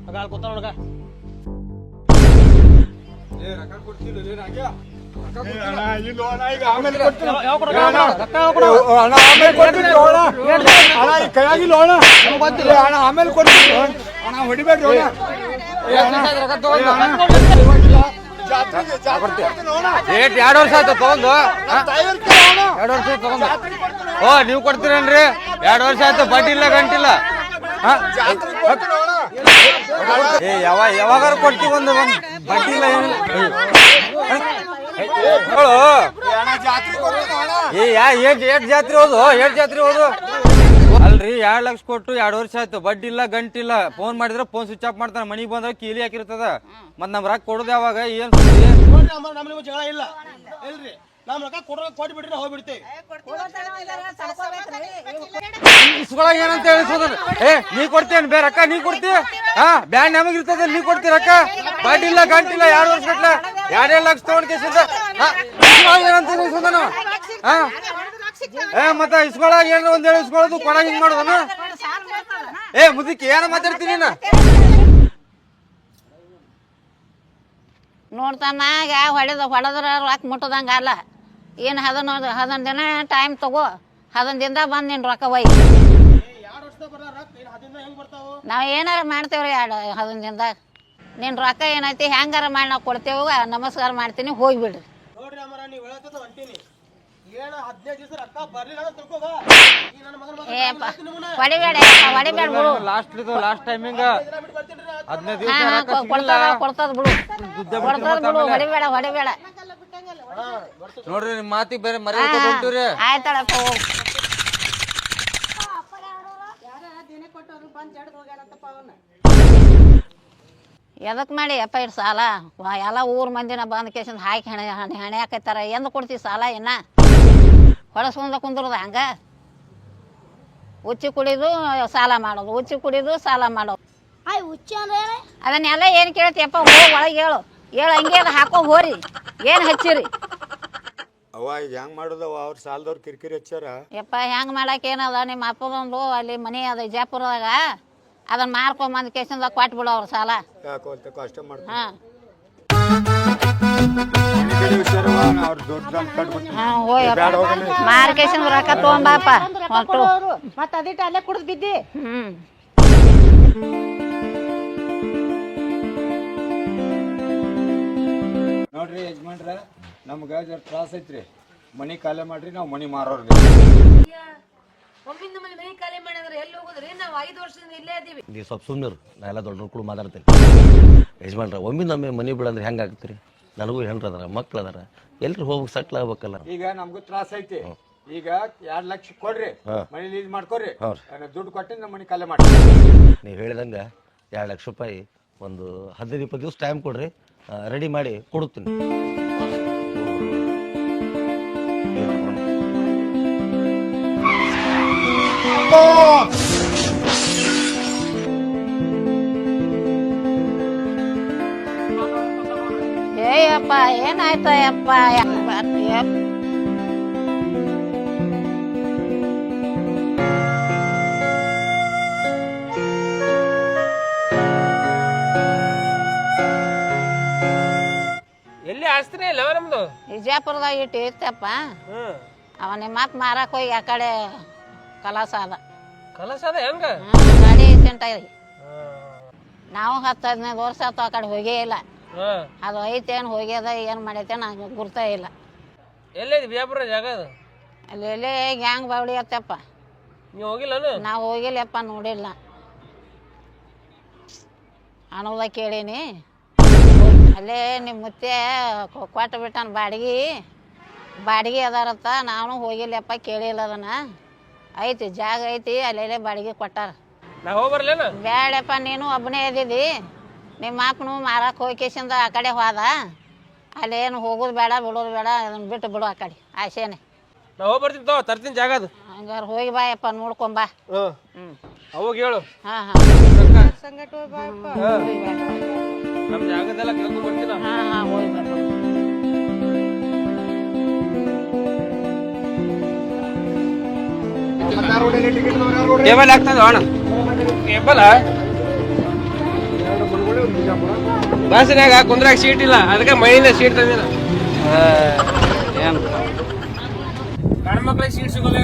ಕೂತ ನೋಡ್ಗ ಆಮೇಲೆ ಕೊಡ್ತೀನಿ ಅಣ್ಣ ಹೊಡಿಬೇಡ್ರಿ ರೇಟ್ 2 ವರ್ಷ ಆಯ್ತು ತಗೊಂಡು 2 ವರ್ಷ ತಗೊಂಡು ಓ ನೀವು ಕೊಡ್ತೀರೇನ್ರಿ 2 ವರ್ಷ ಆಯ್ತು ಬಡ್ಡಿ ಇಲ್ಲ ಗಂಟಿಲ್ಲ ಏ ಯಾವಾಗಾರ ಕೊಡ್ತೀವಿ ಒಂದು ಬಡ್ಡಿ ಇಲ್ಲ ಏಟ್ ಜಾತ್ರೆ ಹೋದು ಅಲ್ರಿ 2 ಲಕ್ಷ ಕೊಟ್ಟು 2 ವರ್ಷ ಆಯ್ತು ಬಡ್ಡಿ ಇಲ್ಲ ಗಂಟಿಲ್ಲ ಫೋನ್ ಮಾಡಿದ್ರೆ ಫೋನ್ ಸ್ವಿಚ್ ಆಫ್ ಮಾಡ್ತಾನೆ ಮನಿಗೆ ಬಂದಾಗ ಕೀಲಿ ಹಾಕಿರ್ತದ ಮತ್ ನಮ್ ರೊಕ್ಕ ಕೊಡೋದು ಯಾವಾಗ ಏನ್ ಜಗಳ ಇಲ್ಲ ಇಲ್ರಿ ನಮ್ ರೊಕ್ಕ ಕೊಟ್ಟು ಬಿಡ್ರಿ ಹೋಗ್ಬಿಡ್ತೇವೆ ಇಸ್ಕೊಳಗ ಏನಂತ ಹೇಳಿ ಏ ನೀ ಕೊಡ್ತೇನೆ ಬೇರೆ ರೊಕ್ಕ ನೀ ಕೊಡ್ತೀಯ ಬ್ಯಾಂಡ್ ನಮಗಿರ್ತದ ನೀ ಕೊಡ್ತೀಯ ರೊಕ್ಕ ಬಡ್ಡಿ ಇಲ್ಲ ಗಂಟಿಲ್ಲ 2 ವರ್ಷ ಗಟ್ಲ 2 ಲಕ್ಷ ತಗೊಂಡ್ ಕೇಸಿಂದ ಏನಂತ ಹೇಳಿಸೋದನ ಮತ್ತ ಇಸ್ಕೊಳಗ ಏನಾರ ಒಂದ್ ಹೇಳಿ ಇಸ್ಕೊಳ್ಳೋದು ಕೊಡಾಗ ಹಿಂಗ್ ಮಾಡೋದನ ಮುದಕ್ಕೆ ಏನ ಮಾತಾಡ್ತೀನಿ ನೀನು ನೋಡ್ತಾನ ಹೊಡೆದ್ರ ರೊಕ್ಕ ಮುಟ್ಟದಂಗ ಅಲ್ಲ ಏನು ಹದನ್ ದಿನ ಟೈಮ್ ತಗೋ ಹದನ್ ದಿನದ ಬಂದ್ ನಿನ್ ರೊಕ್ಕ ಒಯ್ ನಾವ್ ಏನಾರ ಮಾಡ್ತೇವ್ರಿ ಹದನ್ ದಿನದಾಗ ನಿನ್ ರೊಕ್ಕ ಏನೈತಿ ಹೆಂಗಾರ ಮಾಡಿ ನಾವ್ ಕೊಡ್ತೇವ ನಮಸ್ಕಾರ ಮಾಡ್ತೀನಿ ಹೋಗ್ಬಿಡ್ರಿ ಹೊಡಿಬೇಡ ಬಿಡು ಲಾಸ್ಟ್ ಟೈಮಿಂಗ್ ಕೊಡ್ತದ ಬಿಡು ಹೊಡಿಬೇಡ ನೋಡ್ರಿ ನಿಮ್ ಮಾತಿಗೆ ಬೇರೆ ಮರ್ಯಾದೆ ಕೊಟ್ಟಿವ್ರಿ ಆಯ್ತಳಪ್ಪ ಎದಕ್ ಮಾಡಿ ಅಪ್ಪ ಇಟ್ಟು ಸಾಲ ಎಲ್ಲ ಊರ್ ಮಂದಿನ ಬಂದ್ ಕೇಸಿಂದ ಹಾಕಿ ಹಣೆ ಹಾಕೈತಾರ ಎಂದ ಕೊಡ್ತೀವಿ ಸಾಲ ಏನ ಹೊಳಸ್ಕೊಂಡ ಕುಂದ್ರದ ಹಂಗ ಉಚ್ಚಿ ಕುಡಿದು ಸಾಲ ಮಾಡೋದು ಅದನ್ನೆಲ್ಲ ಏನ್ ಕೇಳ್ತಿಯಪ್ಪ ಹೋಗಿ ಒಳಗೆ ಹೇಳು ಹಂಗೆ ಅದು ಹಾಕೋ ಹೋರಿ ಏನ್ ಹಚ್ಚಿರಿ ಅವ ಈಗ ಹೆಂಗ್ ಮಾಡೋದವ ಅವ್ರ ಸಾಲದವ್ರ ಕಿರಿಕಿರಿ ಹಚ್ಚಾರ ಯಪ್ಪ ಹೆಂಗ್ ಮಾಡಕ್ ಏನದ ನಿಮ್ಮ ಅಪ್ಪದೊಂದು ಅಲ್ಲಿ ಮನಿ ಅದ ವಿಜಯಪುರದಾಗ ಅದನ್ನ ಮಾರ್ಕೊಂಬಂದ್ ಕೇಸಿಂದ ಕೊಟ್ಬಿಡು ಅವ್ರ ಸಾಲ ಅಷ್ಟೇ ಮಾಡ್ತಾರೆ ಹಾ ಮಾರ್ಕೇಶನ್ ರೊಕ್ಕ ತಗೊಂಬಾಪ ಮತ್ತ ಅದಿಟ್ಟು ಅಲ್ಲೇ ಕುಡ್ದು ಬಿದ್ದಿ ನೋಡ್ರಿ ಯಜಮಾನ್ರ ನಮ್ಗ ಜರ ತ್ರಾಸ ಐತ್ರಿ ಮನಿ ಖಾಲಿ ಮಾಡ್ರಿ ನಾವ್ ಮನಿ ಮಾರೋರ್ ನೀವು ಸ್ವಲ್ಪ ಸುಮ್ಮನೆ ನಾ ಎಲ್ಲ ದೊಡ್ಡ ಕೂಡ ಮಾತಾಡ್ತೇನೆ ಯಜಮಾನ್ರ ಒಮ್ಮೆ ನಮ್ಮ ಮನೆ ಬಿಡಂದ್ರೆ ಹೆಂಗೆ ಆಗ್ತೀರಿ ನನಗೂ ಹೆಣ್ರು ಅದಾರ ಮಕ್ಳು ಅದಾರ ಎಲ್ರು ಹೋಗಿ ಸೆಟ್ಲ್ ಆಗ್ಬೇಕಲ್ಲ ಈಗ ನಮ್ಗೂ ತ್ರಾಸ ಐತಿ ಈಗ 2 ಲಕ್ಷ ಕೊಡ್ರಿ ಮನಿ ಲೀಸ್ ಮಾಡ್ಕೊರಿ ದುಡ್ಡು ಕೊಟ್ಟು ನಮ್ಮ ಮನಿ ಖಾಲಿ ಮಾಡ್ರಿ ನೀವು ಹೇಳಿದಂಗೆ 2 ಲಕ್ಷ ರೂಪಾಯಿ ಒಂದು 15-20 ದಿವಸ ಟೈಮ್ ಕೊಡ್ರಿ ರೆಡಿ ಮಾಡಿ ಕೊಡುತ್ತೀನಿ ಏಯಪ್ಪ ಏನಾಯ್ತಯ್ಯಪ್ಪ ಎಲ್ಲಿ ಆಸ್ತಿನೇ ಇಲ್ಲ ನಮ್ದು ವಿಜಯಪುರದಾಗ ಇಟ್ಟು ಇರ್ತಪ್ಪ ಅವ ನಿಮ್ಮ ಮಾತು ಮಾರಕ್ ಹೋಗಿ ಆ ಕಡೆ ಕಲಾಸ ಅದ ಹೆಂಗ ಗಾಡಿ ಸೆಂಟ ನಾವು 10-15 ವರ್ಷ ಆಯ್ತು ಆ ಕಡೆ ಹೋಗೇ ಇಲ್ಲ ಅದು ಐತೇನು ಹೋಗ್ಯದ ಏನು ಮಾಡೈತೆ ನಂಗೆ ಗುರ್ತ ಇಲ್ಲ ಎಲ್ಲೈತಿ ಬಿಜಾಪುರ ಜಾಗ ಅದು ಅಲ್ಲಿ ಎಲ್ಲೇ ಗ್ಯಾಂಗ್ ಬಾವಳಿ ಅತ್ತಪ್ಪ ನೀವು ಹೋಗಿಲ್ಲ ನಾವು ಹೋಗಿಲ್ಲಪ್ಪ ನೋಡಿಲ್ಲ ಅನ್ನೋದ ಕೇಳೀನಿ ಅಲ್ಲೇ ನಿಮ್ಮ ಮುತ್ತೆ ಕೊಟ್ಟು ಬಿಟ್ಟಾನ ಬಾಡಿಗೆ ಅದಾರತ್ತ ನಾನು ಹೋಗಿಲ್ಲಪ್ಪ ಕೇಳಿಲ್ಲ ಅದನ್ನ ಐತಿ ಜಾಗ ಐತಿ ಅಲ್ಲೆಲ್ಲೇ ಬಾಡಿಗೆ ಕೊಟ್ಟಾರ ನಾ ಹೋಗಿ ಬರ್ಲೇನ ಬೇಡಪ್ಪ ನೀನು ಒಬ್ಬನೇ ಇದ್ದಿದ್ದಿ ನಿಮ್ಮ ಅಪ್ಪನು ಮಾರಕ್ಕೆ ಹೋಗಿಸಿಂದ ಆ ಕಡೆ ಹೋದ ಅಲ್ಲೇನು ಹೋಗೋದು ಬೇಡ ಬಿಡೋದು ಬೇಡ ಅದನ್ನ ಬಿಟ್ಟು ಬಿಡು ಆ ಕಡೆ ಆಸೆನೆ ನಾ ಹೋಗಿ ಬರ್ತೀನಿ ತರ್ತೀನಿ ಜಾಗ ಅದು ಹಂಗಾರೆ ಹೋಗಿ ಬಾಯಪ್ಪ ನೋಡ್ಕೊಂಬಾ ಅವಾಗ ಹೇಳು ಹಾಂ ನಮ್ಮ ಜಾಗದೆಲ್ಲ ಕೇಳ್ಕೊಂಡ್ ಬರ್ತೀನಿ ಹಾಂ ಹೋಗಿ ಬಾ ಕೇಬಲ್ ಆಗ್ತದ ಅಣ್ಣ ಕೇಬಲ್ ಬಸ್ನಾಗ ಕುಂದ್ರಾಗ ಸೀಟ್ ಇಲ್ಲ ಅದಕ್ಕೆ ಮೈಯಿಂದ ಸೀಟ್ ತಂದಿಲ್ಲ. ಏನು ಗಂಡ ಮಕ್ಳಿಗೆ ಸೀಟ್ ಸಿಗೋಲ್ಲ.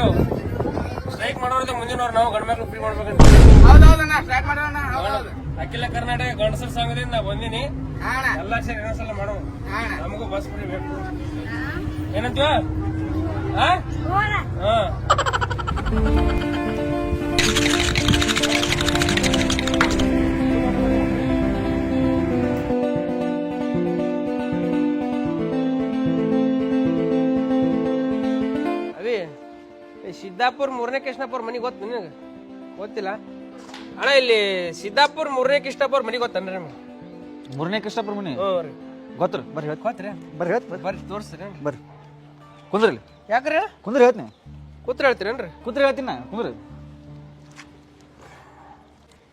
ಸ್ಟ್ರೈಕ್ ಮಾಡೋರಿಗೆ ಮುಂದಿನವ್ರು ನಾವು ಗಂಡ ಮಕ್ಳು ಫ್ರೀ ಮಾಡ್ಬೇಕಂತ. ಅಖಿಲ ಕರ್ನಾಟಕ ಗಂಡಸರ ಸಂಘದಿಂದ ನಾ ಬಂದಿನಿ. ಎಲ್ಲ ಸೇರಿ ಇನ್ನೊಂದ್ಸಲ ಮಾಡೋ, ನಮಗೂ ಬಸ್ ಫ್ರೀ ಬೇಕು. ಏನಂತೀವ? ಅವಿ, ಸಿದ್ದಾಪುರ 3ನೇ ಕೃಷ್ಣಪ್ಪ ಮನಿ ಗೊತ್ತ ನಿನಗೆ? ಗೊತ್ತಿಲ್ಲ ಅಣ್ಣ. ಇಲ್ಲಿ ಸಿದ್ದಾಪುರ 3ನೇ ಕೃಷ್ಣಪ್ಪ ಮನಿ ಗೊತ್ತನ್ರಿ ನಿಮ್ಗೆ? 3ನೇ ಕೃಷ್ಣಪ್ಪ ಮನಿ ಗೊತ್ತರ? ಬರ್ರಿ ಹೇಳ್ತ ಗೊತ್ತ್ರಿ? ಬರ್ರಿ ಹೇಳ್ತ ಬರ್ರಿ ತೋರಿಸ್ರಿ. ಬರ್ರಿ ಕುಂದ್ರಲ್ಲಿ. ಯಾಕ್ರಿ? ಕುಂದ್ರಿ ಹೇಳ್ತೀನಿ. ಕೂತ್ರ ಹೇಳ್ತೀರೇನ್ರಿ? ಕುಂದ್ರಿ ಹೇಳ್ತೀನಿ ನಾ. ಕುಂದ್ರಿ.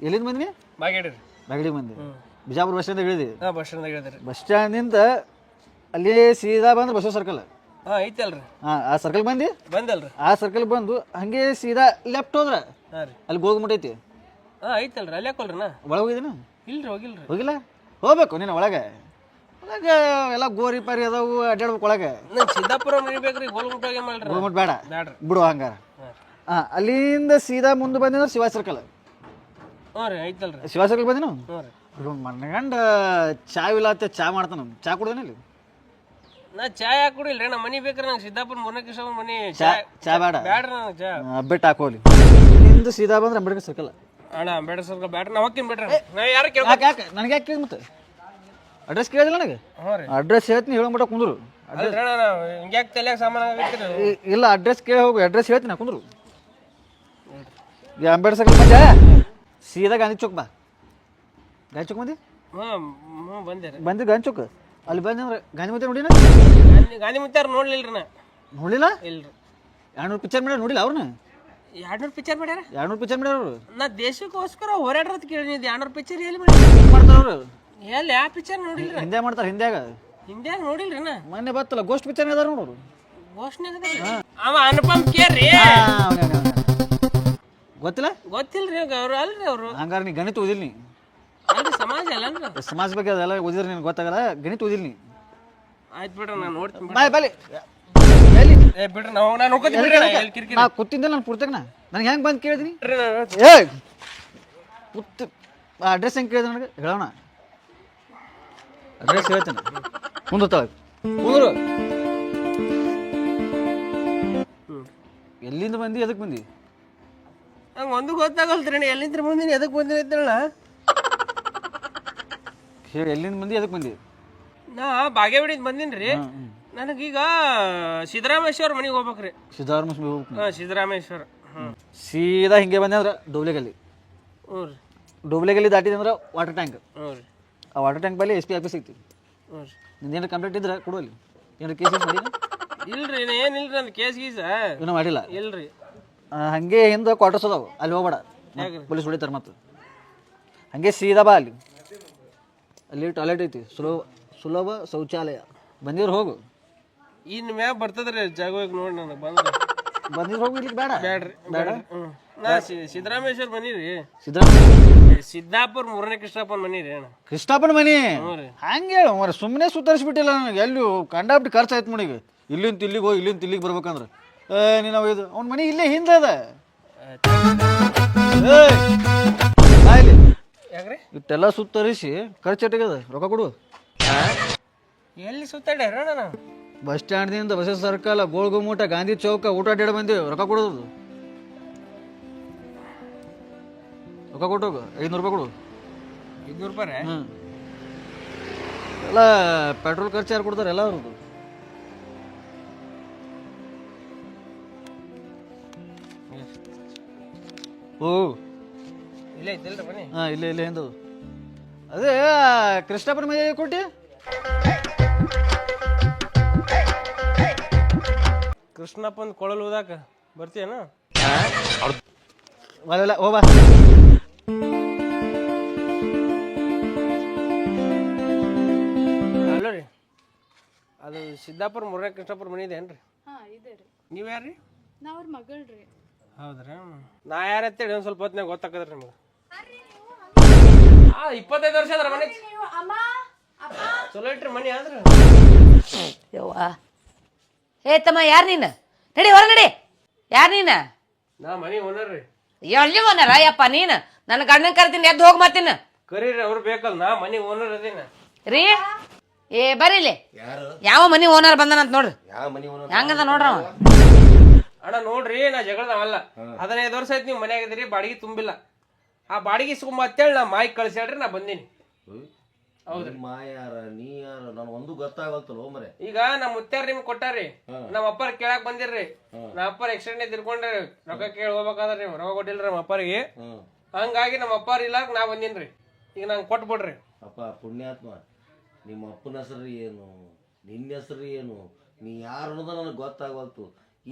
ಎಲ್ಲಿಂದ ಬಂದಿನಿ? ಬಾಗೇಡ್ರಿ. ಬಾಗಡಿ ಬಂದಿ. ಬಿಜಾಪುರ ಬಸ್ ಸ್ಟ್ಯಾಂಡ್ ಇಳಿದಿ? ಬಸ್ ಸ್ಟ್ಯಾಂಡ್ ಹೇಳಿದ್ರಿ. ಬಸ್ ಸ್ಟ್ಯಾಂಡಿಂದ ಅಲ್ಲಿ ಸೀದಾ ಬಂದ್ರೆ ಬಸವ ಸರ್ಕಲ್. ಐತಲ್ರಿ. ಆ ಸರ್ಕಲ್ ಬಂದಿ? ಬಂದಲ್ರಿ. ಆ ಸರ್ಕಲ್ ಬಂದು ಹಂಗೆ ಸೀದಾ ಲೆಫ್ಟ್ ಹೋದ್ರ ಅಲ್ಲಿ ಗೋಲ್ಗುಮಟ ಐತಿ. ಐತಲ್ರಿ. ಅಲ್ಲಿ ಯಾಕೊಲ್ರಿ ನಾ ಒಳಗೆ ಹೋಗಿದ್ದೀನ? ಇಲ್ರಿ, ಹೋಗಿಲ್ರಿ. ಹೋಗಿಲ್ಲ? ಹೋಗ್ಬೇಕು ನೀನು ಒಳಗೆ. ಒಳಗೆ ಎಲ್ಲ ಗೋರಿ ಪಾರಿ ಅದಾವು, ಅಡ್ಡಾಡ್ಬೇಕು ಒಳಗೆ. ನಂಗೆ ಸಿದ್ದಾಪುರ ಮರಿಬೇಕ್ರಿ. ಗೋಲ್ಗುಂಟ ಮಾಡ್ರಿ. ಗೋಲ್ಗುಮಟ ಬೇಡ, ಬ್ಯಾಡ್ರಿ. ಬಿಡು ಹಂಗಾರ. ಅಲ್ಲಿಂದ ಸೀದಾ ಮುಂದೆ ಬಂದ್ರೆ ಶಿವ ಸರ್ಕಲ್. ಹ್ಞೂ ರೀ, ಐತಲ್ರಿ. ಶಿವ ಸರ್ಕಲ್ ಬಂದಿನ? ಹ್ಞೂ ರೀ. ಮನ್ಗಂಡ ಚಾ ಇಲ್ಲ ಅಂತ ಚಾ ಮಾಡ್ತಾನ. ಚಾ ಕುಡ್ದೇನ ಇಲ್ಲಿ? ನಾ ಚಾ ಯಾಕೆ ಕುಡಿಲ್ರಿ? ನಮ್ಮ ಮನಿ ಬೇಕ್ರಿ. ನಂಗೆ ಸಿದ್ದಾಪುರ 3ನೇ ಕೃಷ್ಣಪ್ಪ ಮನಿ. ಚಾ ಬೇಡ? ಬ್ಯಾಡ್ರಿ ನನಗೆ ಚಾ. ಬೆಟ್ಟ ಹಾಕೋಲಿ. ನಿಂದು ಸೀದಾ ಬಂದ್ರೆ ಅಂಬೇಡ್ಕರ್ ಸರ್ಕಲ್. ಅಣ್ಣ ಅಂಬೇಡ್ಕರ್ ಸರ್ಕಲ್ ಬ್ಯಾಡ್ರಿ. ನಾ ಹೋಗ್ತೀನಿ ಬಿಡ್ರಿ. ನಾ ಯಾರು ಯಾಕೆ ನನಗೆ ಯಾಕೆ ಕೇಳಿ? ಮತ್ತೆ ಅಡ್ರೆಸ್ ಕೇಳಿದಿಲ್ಲ ನನಗೆ? ಹ್ಞೂ ರೀ. ಅಡ್ರೆಸ್ ಹೇಳ್ತೀನಿ, ಹೇಳೋಮಟ ಕುಂದ್ರು. ಅಲ್ರಿ ಅಣ್ಣ, ಹಿಂಗ್ಯಾಕೆ ತಲೆಯಾಗ ಸಾಮಾನು ಆಗೈತ್ರಿ? ಇಲ್ಲ, ಅಡ್ರೆಸ್ ಕೇಳಿ ಹೋಗು. ಅಡ್ರೆಸ್ ಹೇಳ್ತೀನಿ, ಕುಂದ್ರು. ಈ ಅಂಬೇಡ್ಕರ್ ಸರ್ಕಲ್ ಬಂದೆ, ಸೀದಾ ಗಾಂಧಿ ಚೌಕ್ ಬಾ. ಗಾಂಧಿ ಚೌಕ್ ಬಂದಿ? ಹ್ಞೂ ಬಂದೆ ರೀ. ಬಂದಿ ಗಾಂಧಿ ಚೌಕ್. ಅಲ್ಲಿ ಬಂದ್ರೆ ಗಾಂಧಿ ಮುತ್ತೆ ನೋಡಿನ? ಗಾಂಧಿ ಮುತ್ತಾರ ನೋಡ್ಲಿಲ್ರಿ ನಾ. ನೋಡಿಲ್ಲ? ಇಲ್ರಿ. 200 ಪಿಕ್ಚರ್ ಮಾಡ್ಯಾರ, ನೋಡಿಲ್ಲ ಅವ್ರನ್ನ? 200 ಪಿಕ್ಚರ್ ಮಾಡ್ಯಾರ? 200 ಪಿಕ್ಚರ್ ಮಾಡ್ಯಾರ ಅವರು. ನಾ ದೇಶಕ್ಕೋಸ್ಕರ ಹೋರಾಡ್ರತ್ ಕೇಳಿ. 200 ಪಿಕ್ಚರ್ ಎಲ್ಲಿ ಮಾಡ್ತಾರ ಅವರು? ಎಲ್ಲಿ ಯಾವ ಪಿಕ್ಚರ್ ನೋಡಿಲ್ರಿ? ಹಿಂದೆ ಮಾಡ್ತಾರ. ಹಿಂದ್ಯಾಗ ಹಿಂದ್ಯಾಗ ನೋಡಿಲ್ರಿ ನಾ. ಮೊನ್ನೆ ಬತ್ತಲ್ಲ ಗೋಸ್ಟ್ ಪಿಕ್ಚರ್ ಅದಾರ ನೋಡು. ಘೋಷಣೆ ಅವ ಅನುಪಮ್ ಕೇರ್ರಿ. ಗೊತ್ತಿಲ್ಲ? ಗೊತ್ತಿಲ್ರಿ ಅವ್ರು. ಅಲ್ರಿ ಅವರು. ಹಂಗಾರ ನೀ ಗಣಿತ ಓದಿಲ್ಲ. ನೀ ಅಲ್ರಿ ಸಮಾಜ ಅಲ್ಲನ್ರಿ? ಸಮಾಜ ಬಗ್ಗೆ ಅದೆಲ್ಲ ಓದಿದ್ರೆ ನಿನ್ಗೆ ಗೊತ್ತಾಗಲ್ಲ. ಗಣಿತ ಓದಿಲ್ಲ ನೀ. ಆಯ್ತು ಬಿಡ್ರಿ, ನಾನು ನೋಡ್ತೀನಿ. ಬಾಯ್ ಬಾಲಿ ಎಲ್ಲಿ? ಬಿಡ್ರಿ, ನಾನು ಹೋಗ್ತೀನಿ ಬಿಡ್ರಿ. ಎಲ್ಲಿ ಕಿರಿಕಿರಿ? ನಾ ಕೂತಿದ್ದೆ, ನಾನು ಪೂರ್ತಕ ನನಗೆ ಹೆಂಗೆ ಬಂದು ಕೇಳಿದೀನಿ? ಏ ಕೂತು ಅಡ್ರೆಸ್ ಹೆಂಗೆ ಕೇಳಿದೆ ನನಗೆ ಹೇಳೋಣ. ಅಡ್ರೆಸ್ ಹೇಳ್ತೇನೆ, ಮುಂದತ್ತಾವ ಕೂರು. ಎಲ್ಲಿಂದ ಬಂದಿ, ಎದಕ್ಕೆ ಬಂದಿ? ನಂಗೆ ಒಂದು ಗೊತ್ತಾಗಲ್ತ್ರಿ. ಎಲ್ಲಿಂದ ಬಂದಿನಿ, ಎದಕ್ಕೆ ಬಂದಿನಿ ಅಂತೇಳ? ಹೇಳಿ, ಎಲ್ಲಿಂದ ಬಂದಿ, ಎದಕ್ಕೆ ಬಂದಿ? ನಾ ಬಾಗೇವಾಡಿಂದ ಬಂದಿನ್ರಿ. ನನಗೀಗ ಸಿದ್ದರಾಮೇಶ್ವರ ಮನೆಗೆ ಹೋಗ್ಬೇಕ್ರಿ. ಸಿದ್ದರಾಮೇಶ್ವರ. ಸೀದಾ ಹಿಂಗೆ ಬಂದೆ ಅಂದ್ರೆ ಡೋಬ್ಲೆಗಲ್ಲಿ. ಹ್ಞೂ ರೀ. ಡೋಬ್ಲೆಗಲ್ಲಿ ದಾಟಿದೆ ಅಂದ್ರೆ ವಾಟರ್ ಟ್ಯಾಂಕ್. ಹ್ಞೂ ರೀ. ಆ ವಾಟರ್ ಟ್ಯಾಂಕ್ ಬಳಿ SP ಆಫೀಸ್ ಐತಿ. ಹ್ಞೂ ರೀ. ನಿಂದೇನು ಕಂಪ್ಲೇಂಟ್ ಇದ್ರೆ ಕೊಡುವಲ್ಲಿ. ಏನು ಕೇಸ್ ಮಾಡಿ? ಇಲ್ರಿ, ಏನಿಲ್ರಿ. ನನ್ನ ಕೇಸ್ ಗೀಸ ಏನೂ ಮಾಡಿಲ್ಲ. ಇಲ್ರಿ. ಹಾಗೆ ಹಿಂದೆ ಕ್ವಾರ್ಟರ್ಸ್ ಅದಾವು, ಅಲ್ಲಿ ಹೋಗ್ಬೇಡ, ಪೊಲೀಸ್ ಹೊಡಿತಾರೆ. ಮತ್ತು ಹಾಗೆ ಸೀದಾ ಬಾ. ಅಲ್ಲಿ ಟಾಯ್ಲೆಟ್ ಐತಿ, ಸುಲಭ ಶೌಚಾಲಯ. ಬಂದಿವ್ರು ಹೋಗು. ಇನ್ನು ಮ್ಯಾಗ ಬರ್ತದ್ರಿ ಜಾಗವಾಗಿ ನೋಡಿ. ನನಗೆ ಬಂದಿದ್ರು ಹೋಗು. ಇಲ್ಲಿ ಬೇಡ ಬ್ಯಾಡ್ರಿ. ಬೇಡ. ನಾ ಸಿದ್ದರಾಮೇಶ್ವರ ಮನಿ ರೀ. ಸಿದ್ದಾಪುರ 3ನೇ ಕೃಷ್ಣಪ್ಪನ ಮನಿ ರೀ. ಕೃಷ್ಣಪ್ಪನ ಮನಿ? ಹ್ಞೂ ರೀ. ಹಂಗೆ ಹೇಳು ಮರ, ಸುಮ್ಮನೆ ಸುತ್ತರಿಸ್ಬಿಟ್ಟಿಲ್ಲ ನನಗೆ. ಎಲ್ಲಿ ಕಂಡಾಬಿಟ್ಟು ಖರ್ಚು ಆಯ್ತು ಮನಿಗೆ. ಇಲ್ಲಿಂದ ಇಲ್ಲಿಗೆ ಹೋಗಿ ಇಲ್ಲಿಂದ ಇಲ್ಲಿಗೆ ಬರ್ಬೇಕಂದ್ರೆ ನೀನು ಇದು ಅವ್ನ ಮನಿ ಇಲ್ಲೇ ಹಿಂದೆ ಅದ. ಯಾಕ್ರಿ? ಇಟ್ಟೆಲ್ಲ ಸುತ್ತರಿಸಿ ಖರ್ಚು ಎಟ್ಟಿಗದ, ರೊಕ್ಕ ಕೊಡು. ಎಲ್ಲಿ ಸುತ್ತಾಡ್ಯಾರ ನಾನು? Bus ಸ್ಟ್ಯಾಂಡ್ದಿಂದ bus circle, Gol Gumbaz, Gandhi ಚೌಕ, ಊಟ ಅಡ್ಡಾಡಿ ಬಂದೀವಿ. ರೊಕ್ಕ ಕೊಡೋದು. ರೊಕ್ಕ ಕೊಟ್ಟೋಗು. 500 ರೂಪಾಯಿ ಕೊಡು. 500 ರೂಪಾಯಿ? ಹ್ಞೂ. ಎಲ್ಲ ಪೆಟ್ರೋಲ್ ಖರ್ಚು ಯಾರು ಕೊಡ್ತಾರೆ? ಎಲ್ಲ ಅವ್ರದ್ದು. ಓ ಇಲ್ಲೇ ಐತಿಲ್ರಿ ಬನ್ನಿ. ಹಾಂ, ಇಲ್ಲೇ ಹಿಂದದು. ಅದೇ ಕೃಷ್ಣಪ್ಪನ ಮನೆ ಕೊಟ್ಟಿ? ಕೃಷ್ಣಪ್ಪನ ಕೊಳಲು ಓದಾಕ ಬರ್ತೀಯನ? ಒಲ್ಲ ಹೋಗ. ಅಲ್ಲ ರೀ, ಅದು ಸಿದ್ದಾಪುರ 3ನೇ ಕೃಷ್ಣಪ್ಪರ ಮನಿ ಇದೆ ಏನ್ರಿ? ನೀವು ಯಾರ್ರಿ? ನಾವ್ರ ಮಗಳ್ರಿ. ಹೌದ್ರಾ? ನಾ ಯಾರತ್ತೇಳಿ ಒಂದು ಸ್ವಲ್ಪ ಹೊತ್ತಿನಾಗ ಗೊತ್ತಾಕದ್ರಿ ನಿಮ್ಗೆ. 25 ವರ್ಷ ಅದ್ರ ಮನೆ ಚಲೋ ಇಟ್ರಿ ಮನಿ ಆದ್ರ ಯವ್ವ ಏ ತಮ್ಮ ಯಾರು ನೀನು ನಡಿ ಹೊರ ನಡಿ ಯಾರು ನೀನು ನಾ ಮನಿ ಓನರ್ ರೀ ಎಲ್ಲಿ ಓನರ ಯಪ್ಪ ನೀನು ನನ್ನ ಗಂಡನ ಕರ್ತೀನಿ ಎದ್ದು ಹೋಗಿ ಮತ್ತಿನ ಕರೀರಿ ಅವ್ರು ಬೇಕಲ್ಲ ನಾ ಮನಿ ಓನರ್ ಅದೇನ ರೀ ಏ ಬರೀಲಿ ಯಾವ ಮನಿ ಓನರ್ ಬಂದನಂತ ನೋಡ್ರಿ ಹೆಂಗದ ನೋಡ್ರ ಅವ ಅಣ್ಣ ನೋಡ್ರಿ ನಾ ಜಗಳದವಲ್ಲ 15 ವರ್ಷ ಆಯ್ತು ನೀವು ಮನೆ ಆಗಿದ್ರಿ ಬಾಡಿಗೆ ತುಂಬಿಲ್ಲ ಆ ಬಾಡಿಗೆ ಸುಮ್ಮ ಅಂತೇಳಿ ನಾ ಮಾಯಿ ಕಳ್ಸ್ಯಾಡ್ರಿ ನಾ ಬಂದೀನಿ ಹೌದ್ರಿ ಯಾರ ನೀ ಯಾರ ನಾನು ಒಂದು ಗೊತ್ತಾಗತ್ತಲ್ಲ ಮರೆ ಈಗ ನಮ್ಮ ಮುತ್ಯಾರ ನಿಮ್ಗೆ ಕೊಟ್ಟಾರಿ ನಮ್ಮ ಅಪ್ಪರ ಕೇಳಾಕ್ ಬಂದಿರ್ರಿ ನಮ್ಮ ಅಪ್ಪರ ಎಕ್ಸ್ಟೆಂಡ್ ತಿರ್ಕೊಂಡ್ರಿ ರೊಕ್ಕ ಕೇಳಿ ಹೋಗ್ಬೇಕಾದ್ರೆ ನೀವು ರೊಕ್ಕ ಕೊಟ್ಟಿಲ್ರಿ ನಮ್ಮ ಅಪ್ಪರಿಗೆ ಹಂಗಾಗಿ ನಮ್ಮ ಅಪ್ಪಾರ ಇಲ್ಲ ನಾ ಬಂದಿನ್ರಿ ಈಗ ನಂಗೆ ಕೊಟ್ಬಿಡ್ರಿ ಅಪ್ಪ ಪುಣ್ಯಾತ್ಮ ನಿಮ್ಮ ಅಪ್ಪನ ಹೆಸರು ಏನು ನಿನ್ನ ಹೆಸರು ಏನು ನೀ ಯಾರು ಅನ್ನೋದು ನನಗೆ ಗೊತ್ತಾಗವಲ್ತು